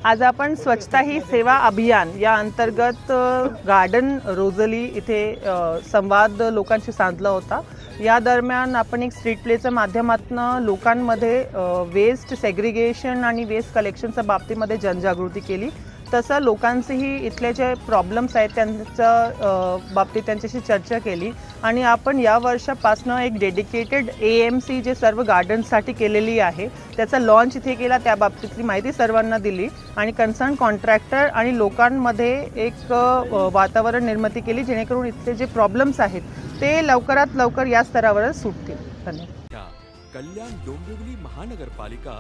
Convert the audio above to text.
आज आपण स्वच्छता ही सेवा अभियान या अंतर्गत गार्डन रोजली इथे संवाद लोकांशी साधला होता। या दरम्यान आपण एक स्ट्रीट प्लेच्या माध्यमातून लोकांमध्ये वेस्ट सेग्रीगेशन आणि वेस्ट कलेक्शनच्या बाबतीमध्ये जनजागृती केली। तसं लोकांचेही इथले जे प्रॉब्लेम्स आहेत त्यांच्या बाबतीत त्यांच्याशी चर्चा केली आणि आपण या वर्षापासून एक डेडिकेटेड AMC जे सर्व गार्डनसाठी केलेली आहे त्याचा लॉन्च इथे केला। त्या बाबतीतली माहिती सर्वांना दिली आणि कन्सर्न कॉन्ट्रॅक्टर आणि लोकांमध्ये एक वातावरण निर्मिती केली जेणेकरून इथले जे प्रॉब्लेम्स आहेत ते लवकरात लवकर या स्तरावर सुटतील। धन्यवाद। कल्याण डोंबिवली महानगरपालिका